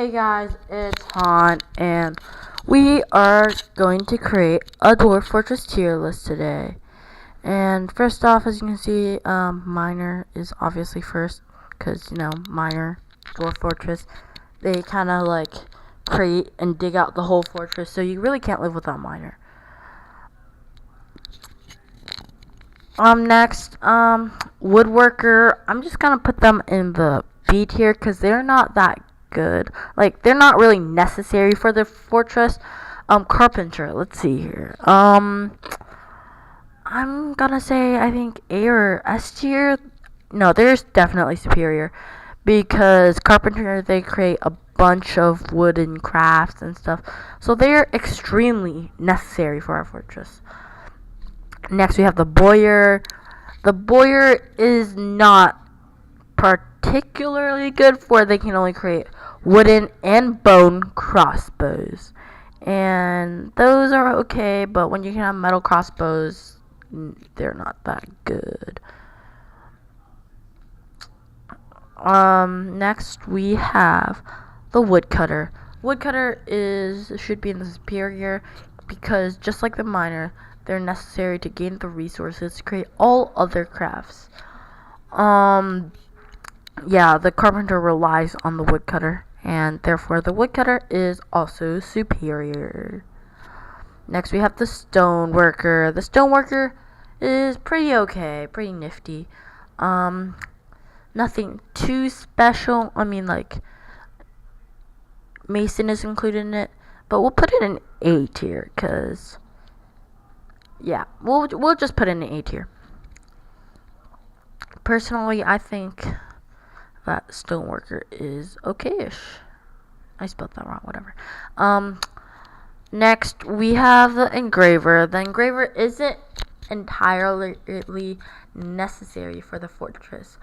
Hey guys, it's Han, and we are going to create a Dwarf Fortress tier list today. And first off, as you can see, Miner is obviously first, because, Miner, Dwarf Fortress, they kind of like create and dig out the whole fortress, so you really can't live without Miner. Next, Woodworker, I'm just gonna put them in the B tier, because they're not that good. Like, they're not really necessary for the fortress. Carpenter, let's see here. I'm gonna say, I think A or S tier. No, there's definitely superior, because Carpenter, they create a bunch of wooden crafts and stuff, so they're extremely necessary for our fortress. Next, we have the Bowyer. The Bowyer is not particularly good for, they can only create wooden and bone crossbows, and those are okay, but when you can have metal crossbows, they're not that good. Next we have the Woodcutter. Woodcutter should be in the superior, because just like the Miner, they're necessary to gain the resources to create all other crafts. Yeah, the Carpenter relies on the Woodcutter, and therefore the Woodcutter is also superior. Next we have the Stoneworker. The Stoneworker is pretty okay, pretty nifty. Nothing too special. I mean, like, Mason is included in it, but we'll put it in A tier, cause yeah, we'll just put it in A tier. Personally, I think that Stoneworker is okay-ish. I spelled that wrong, whatever. Next we have the Engraver. The Engraver isn't entirely necessary for the fortress,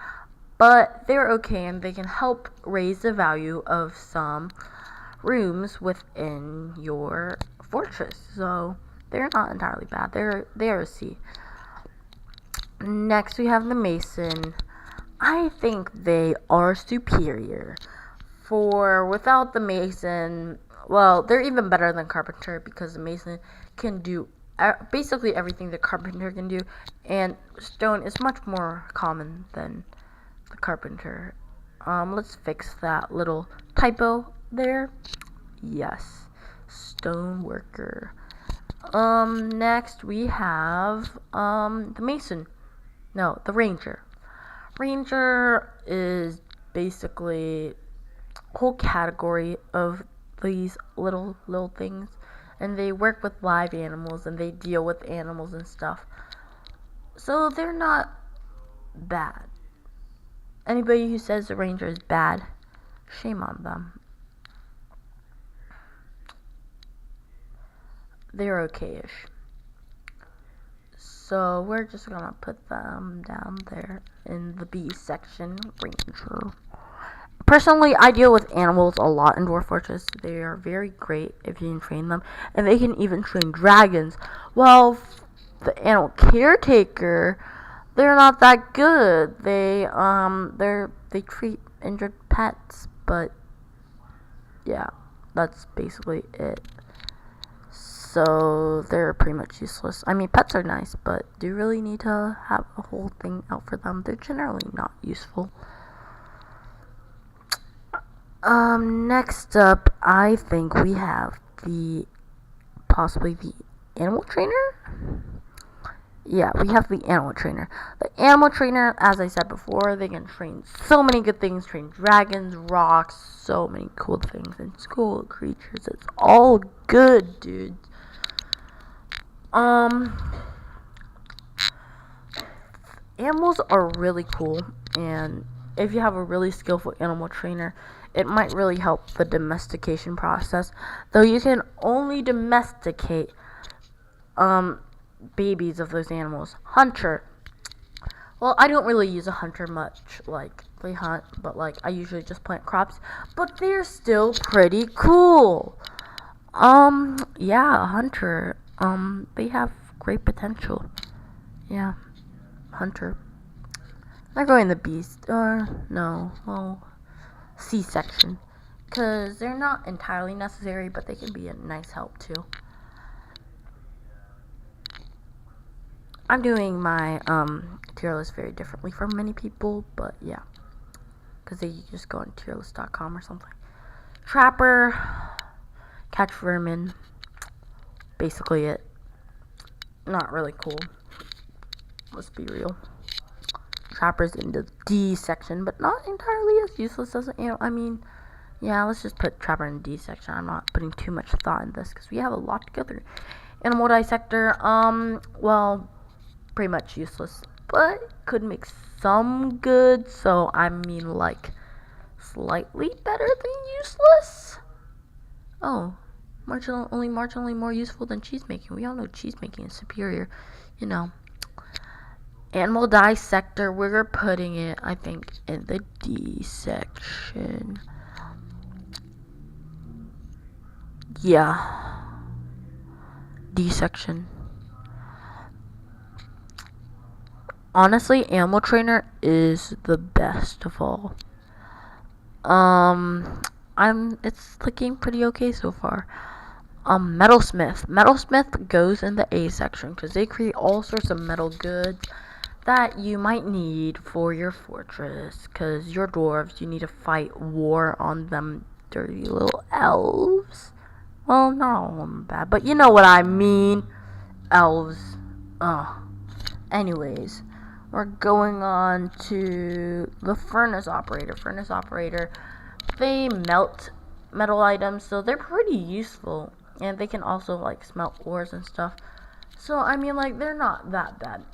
but they're okay, and they can help raise the value of some rooms within your fortress. So they're not entirely bad. They're a C. Next we have the Mason. I think they are superior. For without the Mason, well, they're even better than Carpenter, because the Mason can do basically everything the Carpenter can do, and stone is much more common than the Carpenter. Let's fix that little typo there. Yes, Stoneworker. Next we have the Mason. No, the Ranger. Ranger is basically a whole category of these little things, and they work with live animals, and they deal with animals and stuff, so they're not bad. Anybody who says the Ranger is bad, shame on them. They're okay-ish. So we're just gonna put them down there in the B section. Ranger. Personally, I deal with animals a lot in Dwarf Fortress. They are very great if you can train them, and they can even train dragons. Well, the animal caretaker, they're not that good. They treat injured pets, but yeah, that's basically it. So they're pretty much useless. I mean, pets are nice, but do you really need to have a whole thing out for them? They're generally not useful. Next up, I think we have possibly the animal trainer. Yeah, we have the animal trainer. The animal trainer, as I said before, they can train so many good things. Train dragons, rocks, so many cool things, and cool creatures. It's all good, dude. Animals are really cool, and if you have a really skillful animal trainer, it might really help the domestication process. Though you can only domesticate babies of those animals. Hunter. Well, I don't really use a hunter much. Like, they hunt, but like I usually just plant crops. But they're still pretty cool. Yeah, hunter. They have great potential. Yeah, hunter. They're going the beast, or no, well, C section. because they're not entirely necessary, but they can be a nice help too. I'm doing my tier list very differently from many people, but yeah, because they just go on tierlist.com or something. Trapper, catch vermin, basically it. Not really cool. Let's be real. Trapper's in the D section, but not entirely as useless as yeah, let's just put Trapper in D section. I'm not putting too much thought in this because we have a lot to go through. Animal Dissector, well, pretty much useless, but could make some good, so like slightly better than useless. Oh, marginally more useful than cheesemaking. We all know cheesemaking is superior, you know. Animal Dissector, we're putting it, I think, in the D section. Yeah. D section. Honestly, Animal Trainer is the best of all. It's looking pretty okay so far. Metalsmith. Metalsmith goes in the A section because they create all sorts of metal goods that you might need for your fortress. Because your dwarves, you need to fight war on them dirty little elves. Well, not all of them bad, but you know what I mean. Elves. Anyways, we're going on to the furnace operator. Furnace operator, they melt metal items, so they're pretty useful. And they can also, like, smelt ores and stuff. So, like, they're not that bad.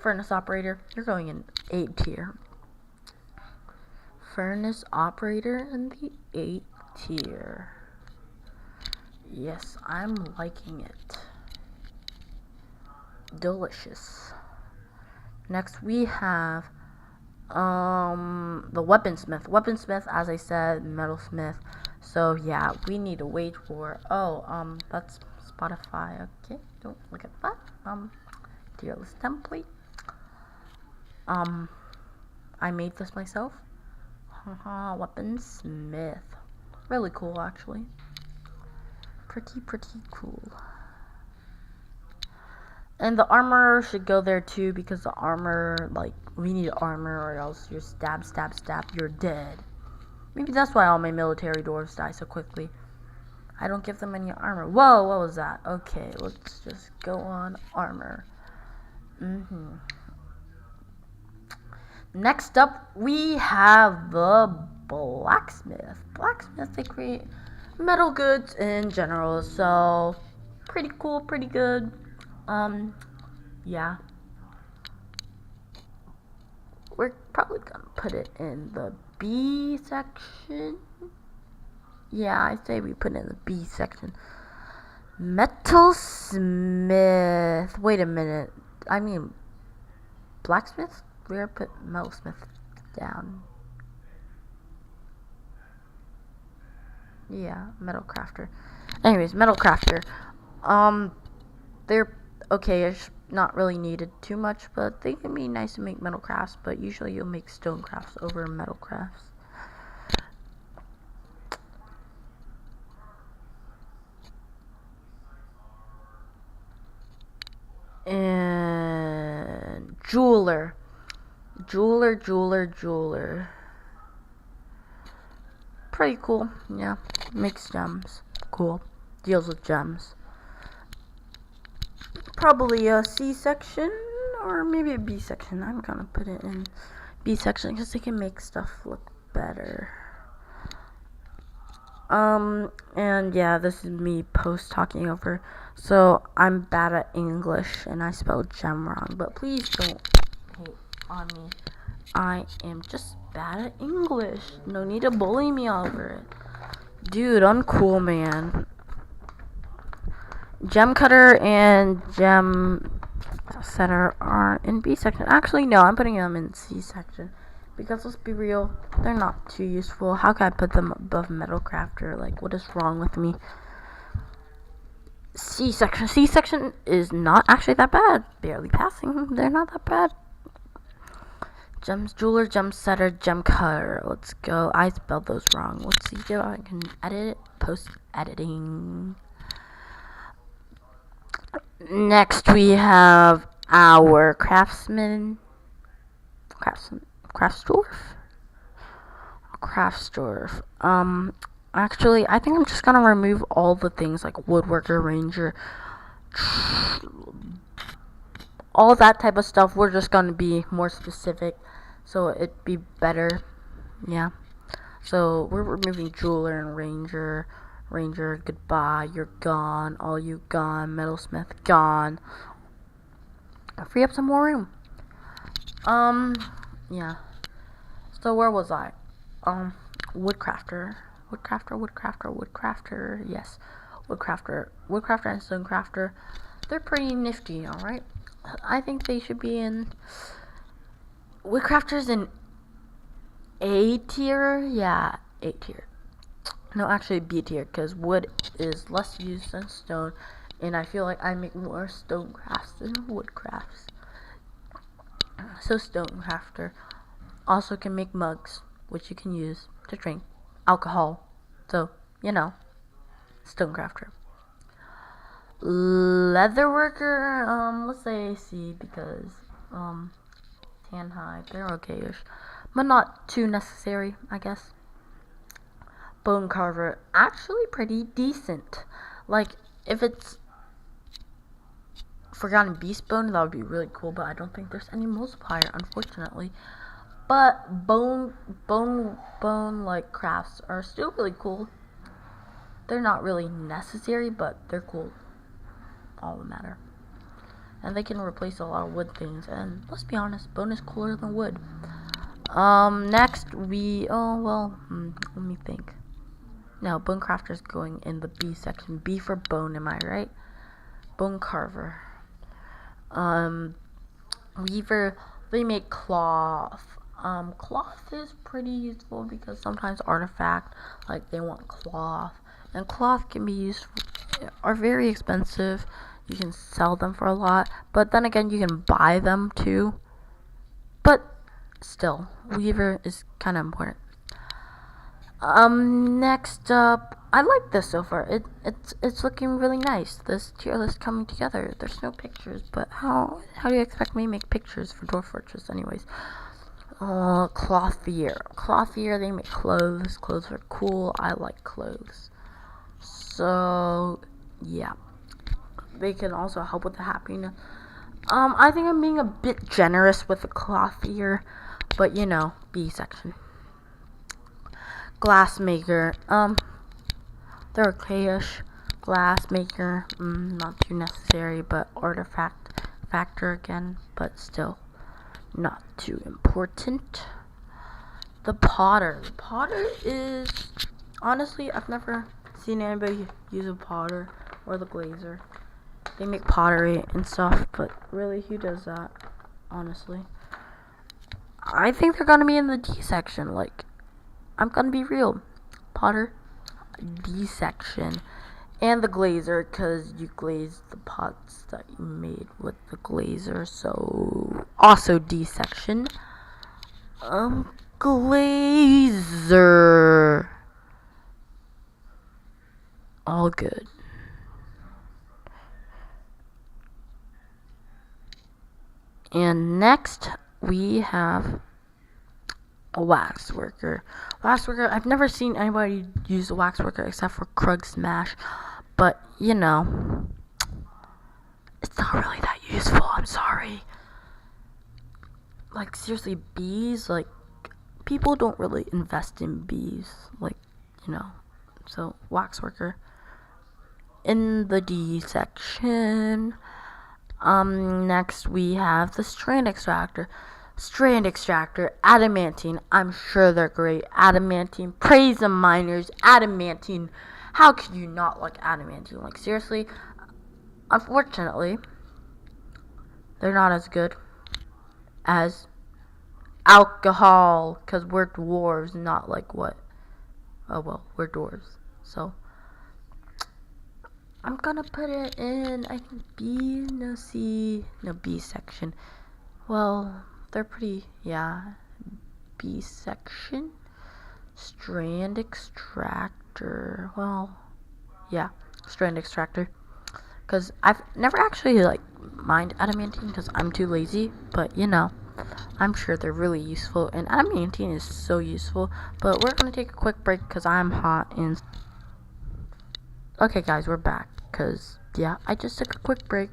Furnace operator, you're going in A tier. Furnace operator in the A tier. Yes, I'm liking it. Delicious. Next we have the weaponsmith. Weaponsmith, as I said, metalsmith. So yeah, we need a wage war. Oh, that's Spotify. Okay, don't look at that. Tier list template. I made this myself. Haha, weaponsmith. Really cool, actually. Pretty cool. And the armor should go there too, because the armor, like, we need armor or else you're stab, you're dead. Maybe that's why all my military dwarves die so quickly. I don't give them any armor. Whoa, what was that? Okay, let's just go on armor. Next up, we have the blacksmith. Blacksmith, they create metal goods in general, so pretty cool, pretty good. Yeah. We're probably gonna put it in the B section. Yeah, I say we put it in the B section. Metalsmith. Wait a minute. Blacksmith? We're put metalsmith down. Yeah, metal crafter. Anyways, metal crafter. They're okay-ish, not really needed too much, but they can be nice to make metal crafts, but usually you'll make stone crafts over metal crafts. And jeweler. Pretty cool, yeah. Makes gems. Cool. Deals with gems. Probably a C section or maybe a B section. I'm gonna put it in B section because they can make stuff look better. And yeah, this is me talking over. So I'm bad at English and I spelled gem wrong, but please don't hate on me. I am just bad at English. No need to bully me over it. Dude, uncool, man. Gem cutter and gem setter are in B section. Actually, no, I'm putting them in C section. Because let's be real, they're not too useful. How can I put them above metal crafter? Like, what is wrong with me? C section. C section is not actually that bad. Barely passing. They're not that bad. Gems jeweler, gem setter, gem cutter. Let's go. I spelled those wrong. Let's see if I can edit it. Post editing. Next we have our craftsman. Craftsdwarf. Actually, I think I'm just gonna remove all the things like woodworker, ranger, all that type of stuff. We're just gonna be more specific, so it'd be better. Yeah. So we're removing jeweler and ranger. Ranger, goodbye. You're gone. All you gone. Metalsmith, gone. Free up some more room. Yeah. So where was I? Woodcrafter. Yes. Woodcrafter and stonecrafter. They're pretty nifty, alright? I think they should be in... Woodcrafter's in A tier? Yeah, A tier. No, actually B tier, because wood is less used than stone, and I feel like I make more stone crafts than wood crafts. So stonecrafter also can make mugs, which you can use to drink alcohol. So, you know, stonecrafter. Leatherworker, let's say C, because tan hide, they're okay-ish, but not too necessary, I guess. Bone carver, actually pretty decent. Like, if it's forgotten beast bone, that would be really cool, but I don't think there's any multiplier, unfortunately. But bone like crafts are still really cool. They're not really necessary, but they're cool. All that matter. And they can replace a lot of wood things, and let's be honest, bone is cooler than wood. Next let me think. No, bone crafter is going in the B section. B for bone, am I right? Bone carver. Weaver, they make cloth. Cloth is pretty useful because sometimes artifact, like they want cloth, and cloth can be used, are very expensive. You can sell them for a lot, but then again, you can buy them too. But still, weaver is kind of important. Next up, I like this so far. It's looking really nice. This tier list coming together. There's no pictures, but how do you expect me to make pictures for Dwarf Fortress anyways? Clothier. Clothier, they make clothes. Clothes are cool. I like clothes. So, yeah. They can also help with the happiness. I think I'm being a bit generous with the clothier, but you know, B section. Glassmaker, they're okay-ish. Glassmaker, not too necessary, but artifact factor again, but still not too important. The potter. The potter is, honestly, I've never seen anybody use a potter or the glazer. They make pottery and stuff, but really, who does that, honestly? I think they're gonna be in the D section, like, I'm gonna be real. Potter, D section. And the glazer, because you glaze the pots that you made with the glazer, so also D section. Glazer. All good. And next, we have a waxworker. Waxworker, I've never seen anybody use a waxworker except for Kruggsmash, but you know, it's not really that useful. I'm sorry. Like, seriously, bees, like, people don't really invest in bees, like, you know. So, waxworker in the D section. Next we have the strand extractor. Strand extractor, adamantine. I'm sure they're great. Adamantine, praise the miners. Adamantine. How could you not like adamantine? Like, seriously. Unfortunately, they're not as good as alcohol, because we're dwarves, not like what? Oh well, we're dwarves. So I'm gonna put it in, I think B, no C, no B section. Well, they're pretty, yeah. B section, strand extractor. Well, yeah, strand extractor. Because I've never actually like mined adamantine because I'm too lazy. But you know, I'm sure they're really useful, and adamantine is so useful. But we're gonna take a quick break because I'm hot and. Okay, guys, we're back. Because yeah, I just took a quick break,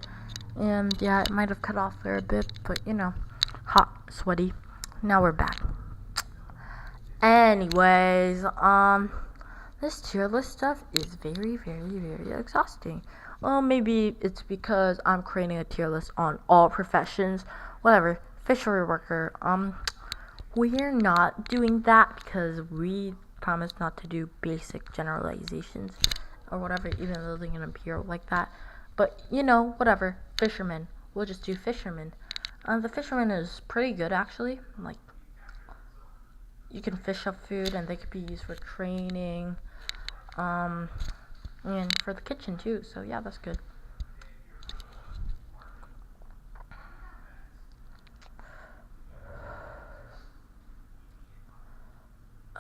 and yeah, it might have cut off there a bit, but you know, hot, sweaty. Now we're back. Anyways, this tier list stuff is very, very, very exhausting. Well, maybe it's because I'm creating a tier list on all professions. Whatever. Fishery Worker. We're not doing that because we promised not to do basic generalizations or whatever, even though they're gonna appear like that. But you know, whatever. Fisherman. We'll just do Fisherman. The Fisherman is pretty good actually. Like, you can fish up food, and they could be used for training, and for the kitchen too. So yeah, that's good.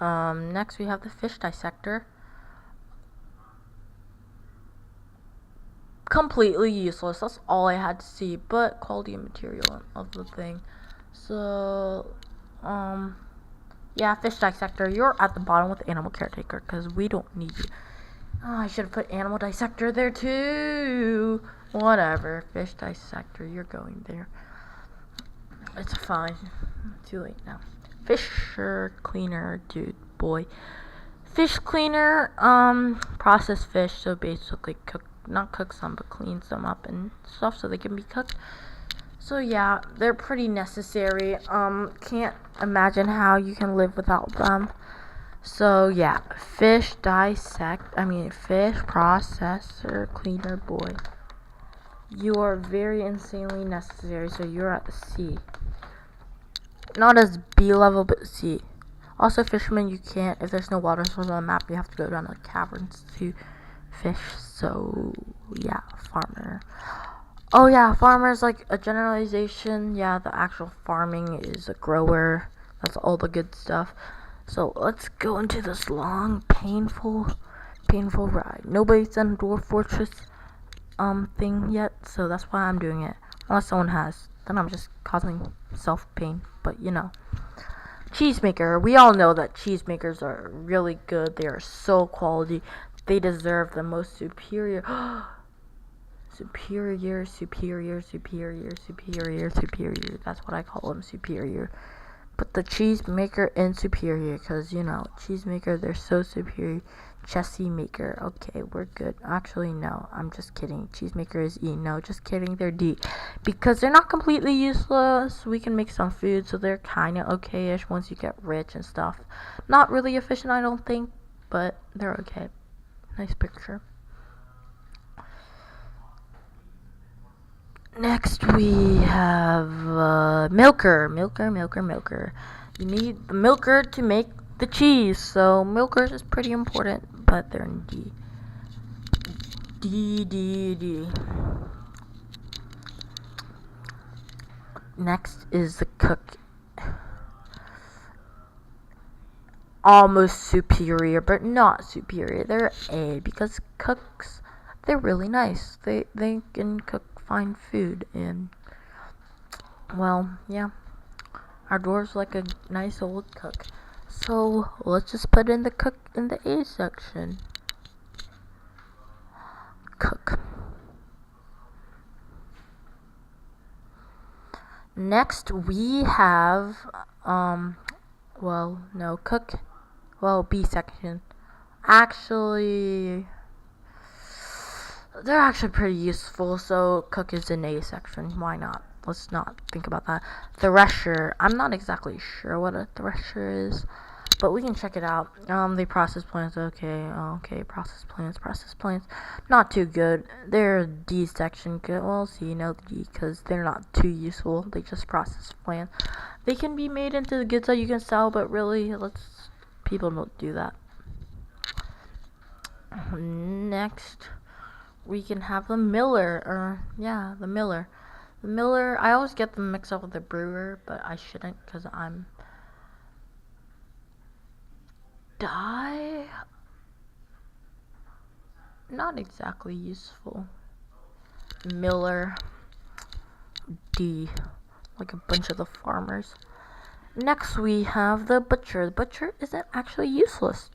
Next we have the fish dissector. Completely useless. That's all I had to see. But quality of material of the thing. So, yeah, fish dissector. You're at the bottom with animal caretaker because we don't need you. Oh, I should have put animal dissector there too. Whatever. Fish dissector. You're going there. It's fine. Too late now. Fisher cleaner, dude, boy. Fish cleaner, process fish, so basically not cook some, but cleans them up and stuff so they can be cooked. So yeah, they're pretty necessary. Can't imagine how you can live without them. So yeah, fish processor, cleaner, boy. You are very insanely necessary, so you're at C. Not as B level, but C. Also, fisherman, you can't, if there's no water source on the map, you have to go down to caverns to fish. So, yeah, farmer. Oh, yeah, farmer is like a generalization. Yeah, the actual farming is a grower. That's all the good stuff. So, let's go into this long, painful ride. Nobody's done Dwarf Fortress thing yet, so that's why I'm doing it. Unless someone has. Then I'm just causing self-pain. But, you know. Cheesemaker. We all know that cheesemakers are really good. They are so quality. They deserve the most superior. superior. That's what I call them, superior. Put the cheesemaker in superior because, you know, cheesemaker, they're so superior. Chessie maker. Okay, we're good. Actually, no. I'm just kidding. Cheesemaker is E. No, just kidding. They're D. Because they're not completely useless. We can make some food, so they're kind of okay-ish once you get rich and stuff. Not really efficient, I don't think, but they're okay. Nice picture. Next, we have milker. You need the milker to make the cheese, so milkers is pretty important, but they're in D. D. Next is the cook. Almost superior, but not superior. They're A because cooks, they're really nice. They can cook fine food, and well, yeah. Our dwarf's like a nice old cook. So let's just put in the cook in the A section. Cook. Next we have B section. Actually, they're actually pretty useful, so cook is in A section. Why not? Let's not think about that. Thresher. I'm not exactly sure what a thresher is, but we can check it out. They process plants. Okay, process plants. Not too good. They're D section. Good. Well, C, no D, because they're not too useful. They just process plants. They can be made into the goods that you can sell, but really, people don't do that. Next, we can have the miller. The miller. The miller, I always get them mixed up with the brewer, but I shouldn't because I'm dye. Not exactly useful. Miller, D, like a bunch of the farmers. Next we have the butcher. The butcher isn't actually useless.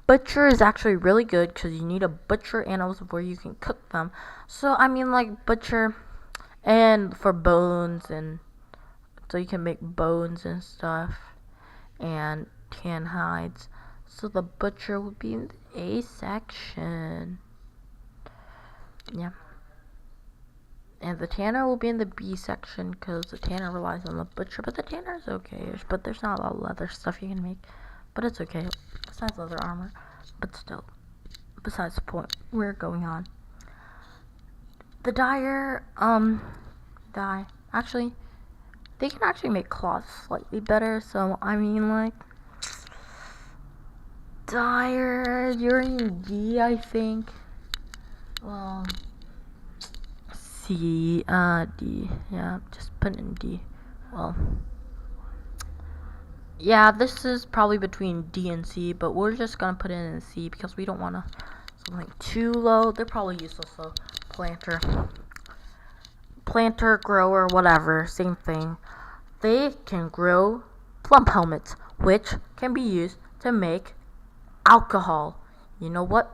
Butcher is actually really good because you need to butcher animals before you can cook them. So I mean, like, butcher and for bones, and so you can make bones and stuff and tan hides. So the butcher would be in the A section. Yeah. And the tanner will be in the B section because the tanner relies on the butcher, but the tanner is okay-ish, but there's not a lot of leather stuff you can make, but it's okay, besides leather armor, but still, besides the point, we're going on. The dyer, dye, actually, they can actually make cloth slightly better, so I mean, like, dyer, you're in D, I think. Well, C, D, yeah, just put in D. Well, yeah, this is probably between D and C, but we're just gonna put it in C because we don't want to something too low. They're probably useless though. Planter, grower, whatever, same thing. They can grow plump helmets, which can be used to make alcohol. You know what?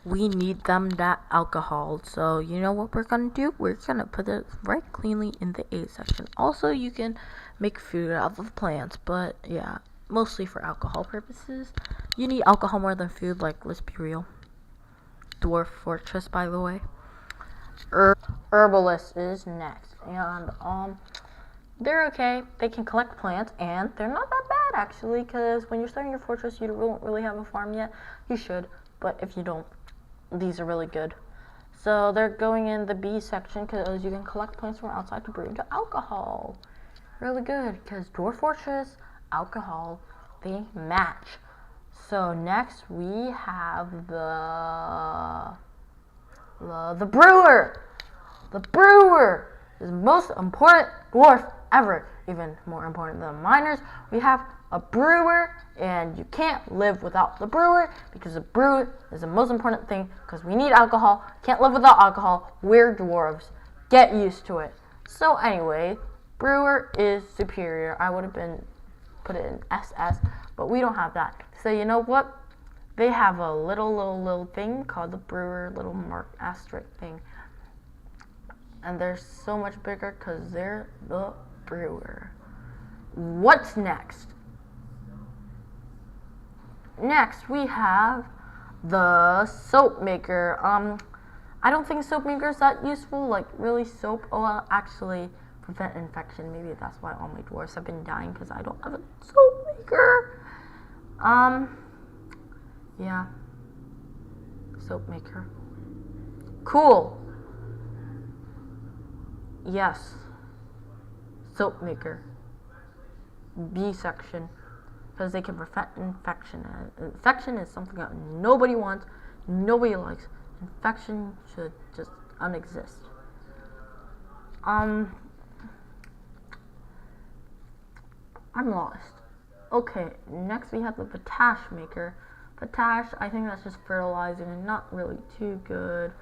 We need them that alcohol. So you know what we're gonna do? We're gonna put it right cleanly in the A section. Also, you can make food out of plants, but yeah, mostly for alcohol purposes. You need alcohol more than food, like, let's be real. Dwarf Fortress, by the way. Herbalist is next, and they're okay. They can collect plants, and they're not that bad actually, because when you're starting your fortress, you don't really have a farm yet. You should, but if you don't, these are really good. So they're going in the B section because you can collect plants from outside to brew into alcohol. Really good, because Dwarf Fortress, alcohol, they match. So next we have the Brewer. The Brewer is the most important dwarf ever, even more important than miners. We have a brewer, and you can't live without the brewer because the brewer is the most important thing because we need alcohol. Can't live without alcohol. We're dwarves. Get used to it. So anyway, brewer is superior. I would have been put it in SS, but we don't have that. So you know what? They have a little thing called the brewer, little mark asterisk thing. And they're so much bigger because they're the brewer. What's next? Next, we have the soap maker. I don't think soap maker is that useful, like really soap. Oh, well, actually, prevent infection. Maybe that's why all my dwarves have been dying because I don't have a soap maker. Yeah. Soap maker. Cool. Yes. Soap maker. B section. Because they can prevent infection. Infection is something that nobody wants, nobody likes. Infection should just unexist. I'm lost. Okay, next we have the potash maker. Potash, I think that's just fertilizing and not really too good.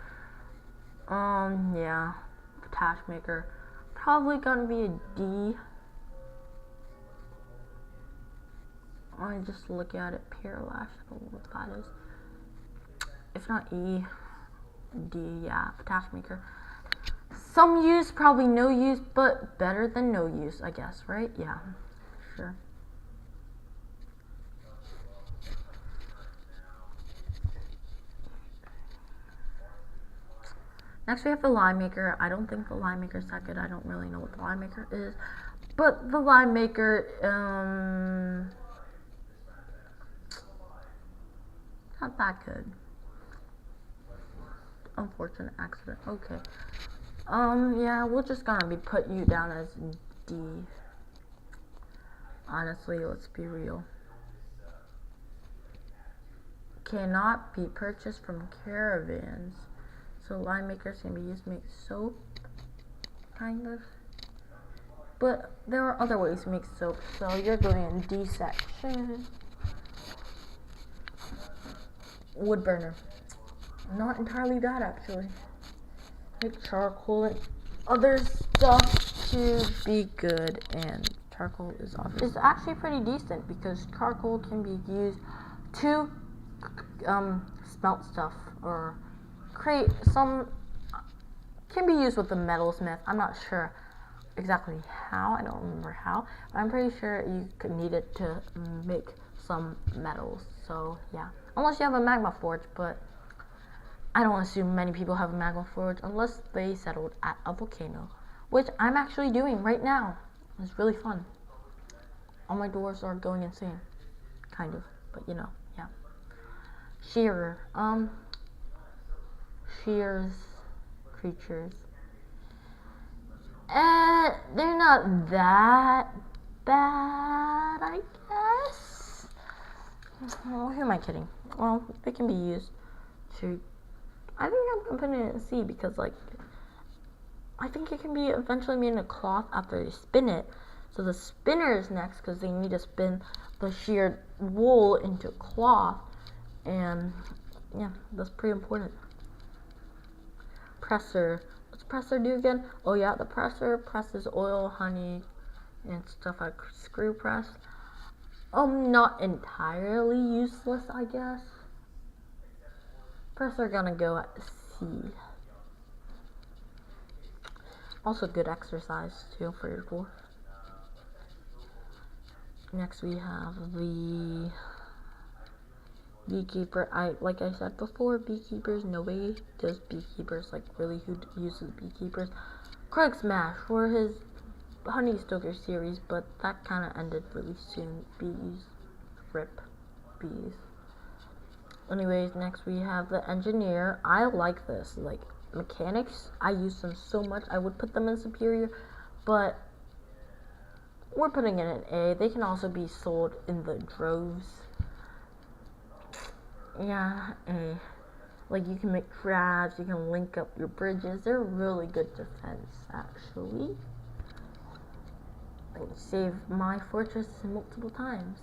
Yeah. Potash maker. Probably gonna be a D. I just look at it, Parallax, I don't know what that is. If not E, D, yeah, potash maker. Some use, probably no use, but better than no use, I guess, right? Yeah, sure. Next we have the lime maker. I don't think the lime maker is that good. I don't really know what the lime maker is. But the lime maker, not that good. Unfortunate accident. Okay. Yeah, we're just gonna be put you down as D. Honestly, let's be real. Cannot be purchased from caravans. So lime makers can be used to make soap. kind of. But there are other ways to make soap. So you're going in Dissector, wood burner. Not entirely bad actually. Make charcoal and other stuff to be good, and charcoal is obviously it's actually pretty decent because charcoal can be used to smelt stuff or create some, can be used with the metalsmith. I'm not sure exactly how, I don't remember how, but I'm pretty sure you could need it to make some metals. So yeah, unless you have a magma forge, but I don't assume many people have a magma forge unless they settled at a volcano, which I'm actually doing right now. It's really fun. All my dwarves are going insane, kind of, but you know, yeah. Shearer, shears creatures. They're not that bad, I guess. Oh, who am I kidding? Well, they can be used to, I think I'm putting it in C because, like, I think it can be eventually made into cloth after they spin it. So the spinner is next because they need to spin the sheared wool into cloth. And yeah, that's pretty important. Presser. What's presser do again? Oh yeah, the presser presses oil, honey, and stuff like screw press. Not entirely useless, I guess. Presser gonna go at C. Also good exercise too for your dwarf. Next we have the Beekeeper. Like I said before, Beekeepers, nobody does Beekeepers, like really who uses Beekeepers. Kruggsmash for his Honey Stoker series, but that kind of ended really soon. Bees, rip, bees. Anyways, next we have the Engineer. I like this, like mechanics, I use them so much. I would put them in superior, but we're putting it in A. They can also be sold in the droves. Yeah, A. Like you can make crafts, you can link up your bridges. They're really good defense, actually. I saved my fortress multiple times.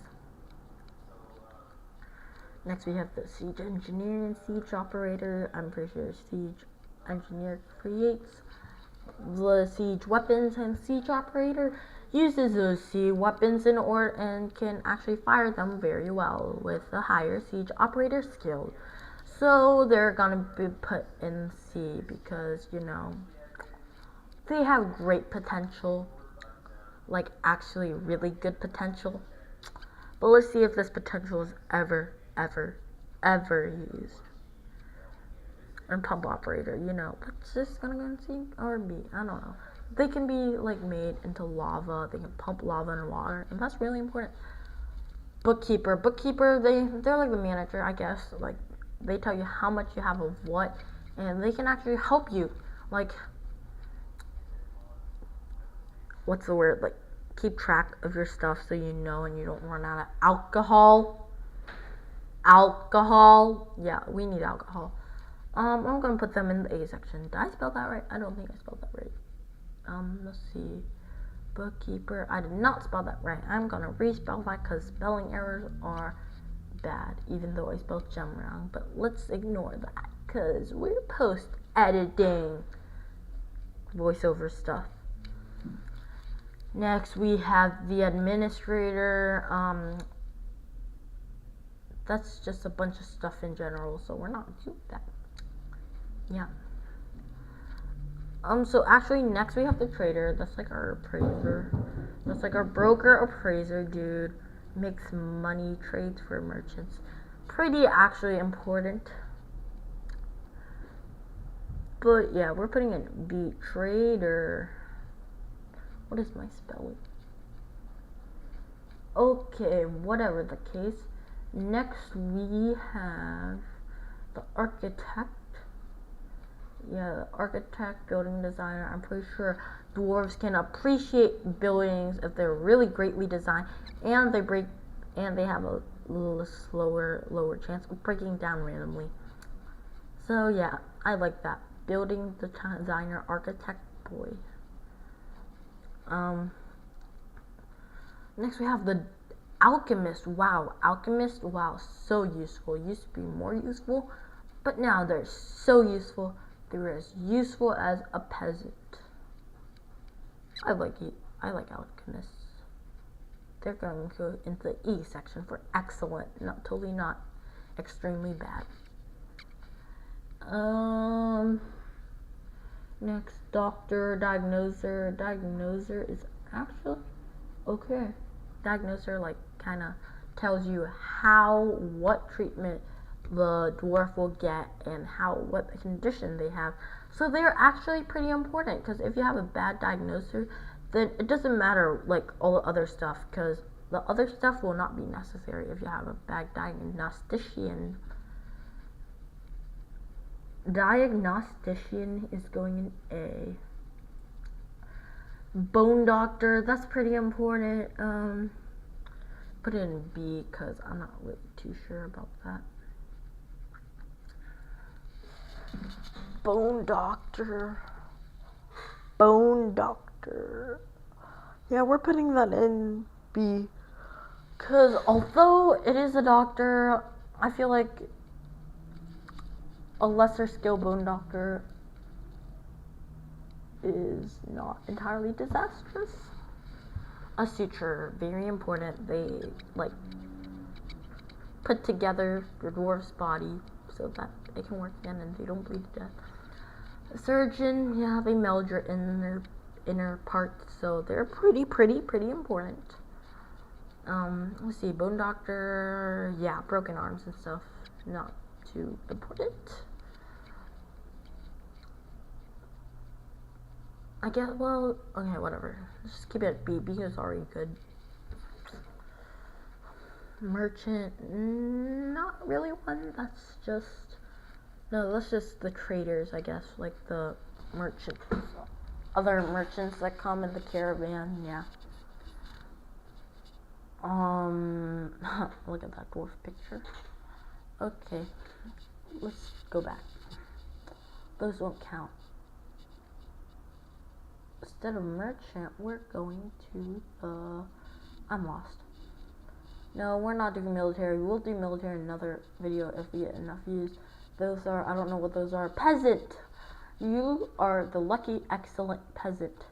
Next we have the Siege Engineer and Siege Operator. I'm pretty sure Siege Engineer creates the siege weapons, and Siege Operator uses those siege weapons and can actually fire them very well with a higher Siege Operator skill. So they're gonna be put in C because, you know, they have great potential, like actually really good potential. But let's see if this potential is ever used. And Pump Operator, you know, that's just gonna go in C or B, I don't know. They can be like made into lava, they can pump lava and water, and that's really important. Bookkeeper, they're like the manager, I guess. Like they tell you how much you have of what, and they can actually help you, like, what's the word, like keep track of your stuff so you know and you don't run out of alcohol. Yeah, we need alcohol. I'm gonna put them in the A section. Did I spell that right? I don't think I spelled that right. Let's see. Bookkeeper. I did not spell that right. I'm gonna respell that because spelling errors are bad, even though I spelled gem wrong. But let's ignore that because we're post-editing voiceover stuff. Next, we have the Administrator. That's just a bunch of stuff in general, so we're not doing that. Yeah. So actually next we have the Trader. That's like our appraiser. That's like our broker appraiser dude. Makes money, trades for merchants. Pretty actually important. But yeah, we're putting in B. Trader. What is my spelling? Okay, whatever the case. Next we have the Architect. Yeah, the Architect, Building Designer. I'm pretty sure dwarves can appreciate buildings if they're really greatly designed, and they have a little lower chance of breaking down randomly. So yeah, I like that. Building Designer, Architect boy. Next we have the Alchemist. Wow, Alchemist, wow, so useful. Used to be more useful, but now they're so useful. They're as useful as a peasant. I like Alchemists. They're going to go into the E section for excellent, not totally not extremely bad. Next, Doctor, Diagnoser. Diagnoser is actually okay. Diagnoser like kind of tells you what treatment the dwarf will get and what condition they have. So they're actually pretty important, because if you have a bad diagnoser, then it doesn't matter like all the other stuff, because the other stuff will not be necessary if you have a bad diagnostician. Diagnostician is going in A. Bone doctor, that's pretty important. Put it in B because I'm not really too sure about that. Bone doctor. Bone doctor. Yeah, we're putting that in B. Because although it is a doctor, I feel like a lesser skilled bone doctor is not entirely disastrous. A suture, very important. They like put together the dwarf's body so that it can work again and they don't bleed to death. A surgeon, yeah, they meld your inner parts, so they're pretty important. Let's see, bone doctor, yeah, broken arms and stuff, not too important. I guess, well, okay, whatever. Let's just keep it at B. B is already good. Merchant, not really one. That's just the traders, I guess, like the merchants, other merchants that come in the caravan. Yeah. Look at that dwarf picture. Okay, let's go back. Those won't count. Instead of merchant, we're going to I'm lost. No, we're not doing military. We'll do military in another video if we get enough views. Those are, I don't know what those are. Peasant! You are the lucky, excellent peasant.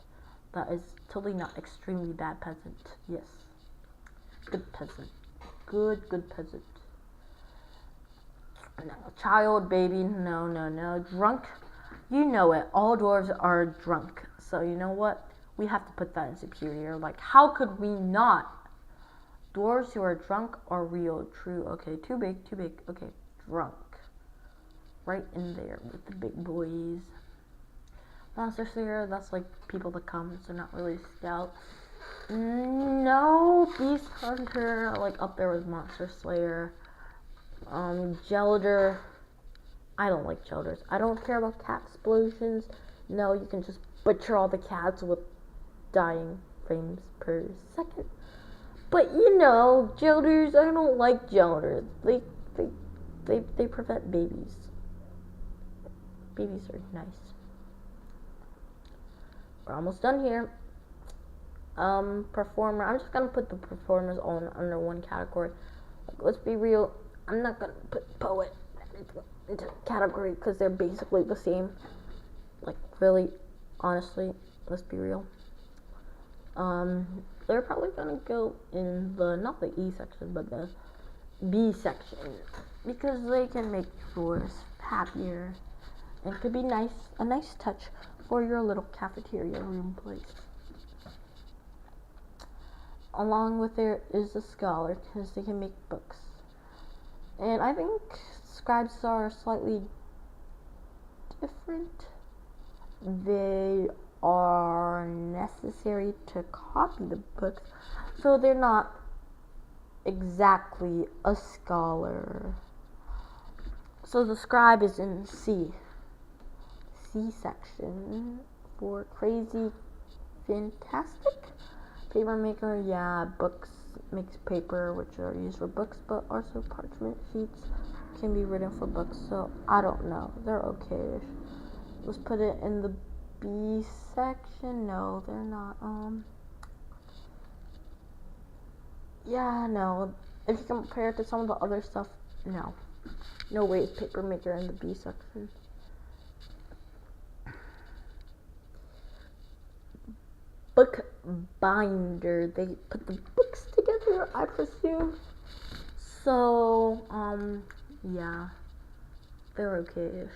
That is totally not extremely bad peasant. Yes. Good peasant. Good peasant. No, child, baby, no. Drunk? You know it. All dwarves are drunk. So you know what? We have to put that in superior. Like, how could we not? Dwarves who are drunk are real. True. Okay, too big. Okay, drunk. Right in there with the big boys. Monster Slayer, that's like people that come, so not really scouts. No, Beast Hunter, like up there with Monster Slayer. Gelder. I don't like gelders. I don't care about cat explosions. No, you can just butcher all the cats with dying frames per second. But you know, gelders, I don't like gelders. They prevent babies. Babies are nice. We're almost done here. Performer. I'm just gonna put the performers all under one category. Like, let's be real. I'm not gonna put poet into a category because they're basically the same. Like, really, honestly, let's be real. They're probably gonna go in not the E section, but the B section, because they can make yours happier and could be a nice touch for your little cafeteria room place. Along with there is a scholar, because they can make books. And I think scribes are slightly different. They are necessary to copy the books, so they're not exactly a scholar. So the scribe is in C section for crazy fantastic. Paper maker, yeah, books, makes paper, which are used for books, but also parchment sheets can be written for books, so I don't know, they're okay-ish. Let's put it in the B section, no, they're not. Yeah, no. If you compare it to some of the other stuff, no. No way is Papermaker in the B section. Book binder. They put the books together, I presume. So, yeah. They're okay-ish.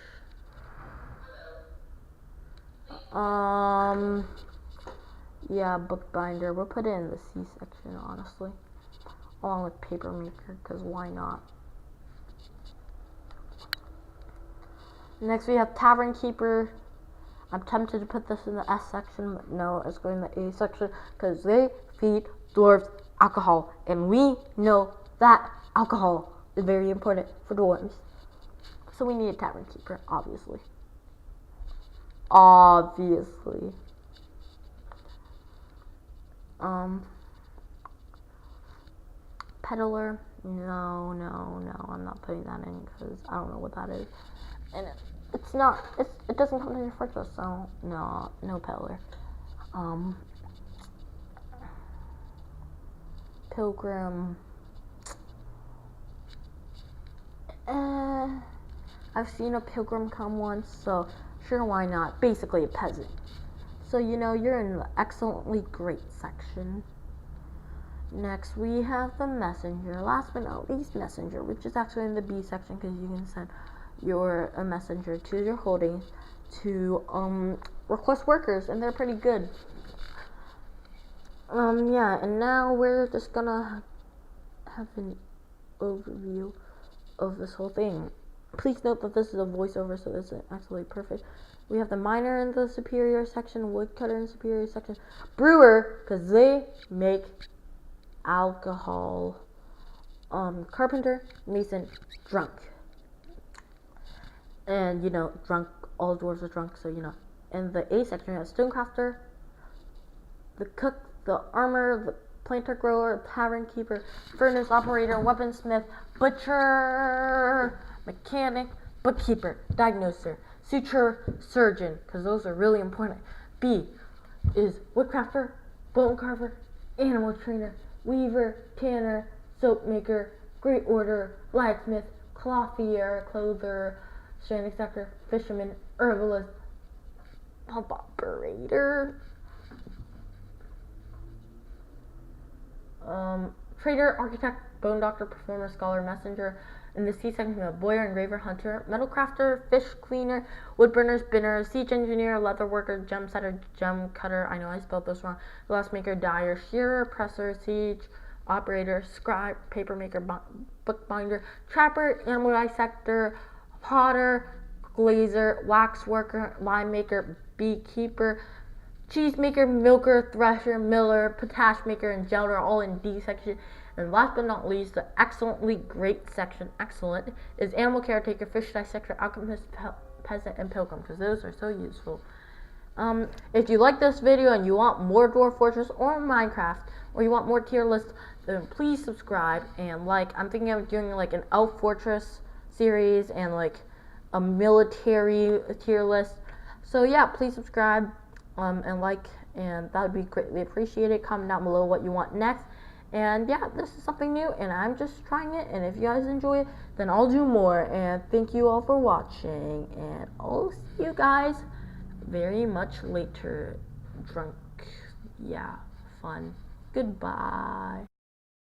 Yeah, bookbinder. We'll put it in the C section, honestly. Along with Papermaker, because why not? Next we have Tavern-Keeper. I'm tempted to put this in the S section, but no, it's going in the A section, because they feed dwarves alcohol, and we know that alcohol is very important for dwarves. So we need a Tavern-Keeper, obviously. Obviously. Peddler. No, I'm not putting that in because I don't know what that is. And it's not, it doesn't come to your first list, so no peddler. Pilgrim. I've seen a pilgrim come once, so sure, why not? Basically a peasant. So you're in the excellently great section. Next we have the messenger. Last but not least, messenger, which is actually in the B section because you can send a messenger to your holdings to request workers, and they're pretty good. Yeah, and now we're just gonna have an overview of this whole thing. Please note that this is a voiceover, so this is actually perfect. We have the miner in the superior section, woodcutter in the superior section, brewer, because they make alcohol, carpenter, mason, drunk. And, drunk, all dwarves are drunk, so, In the A section, we have stonecrafter, the cook, the armor, the planter grower, tavern-keeper, furnace operator, weaponsmith, butcher, mechanic, bookkeeper, diagnoser, suture, surgeon, because those are really important. B is woodcrafter, bone carver, animal trainer, weaver, tanner, soap maker, great order, blacksmith, clothier, clother, dissector, fisherman, herbalist, pump operator, trader, architect, bone doctor, performer, scholar, messenger. In the C section, we have boyer, engraver, hunter, metal crafter, fish cleaner, wood burner, spinner, siege engineer, leather worker, gem setter, gem cutter. I know I spelled this wrong. Glassmaker, dyer, shearer, presser, siege operator, scribe, papermaker, bookbinder, trapper, animal dissector, potter, glazer, wax worker, lime maker, beekeeper, cheesemaker, milker, thresher, miller, potash maker, and gelder, all in D section. And last but not least, the excellently great section, excellent, is animal caretaker, fish dissector, alchemist, peasant, and pilgrim, because those are so useful. If you like this video and you want more Dwarf Fortress or Minecraft, or you want more tier lists, then please subscribe and like. I'm thinking of doing like an Elf Fortress series and like a military tier list. So yeah, please subscribe and like, and that would be greatly appreciated. Comment down below what you want next. And yeah, this is something new and I'm just trying it, and if you guys enjoy it, then I'll do more. And thank you all for watching, and I'll see you guys very much later. Drunk, yeah, fun. Goodbye.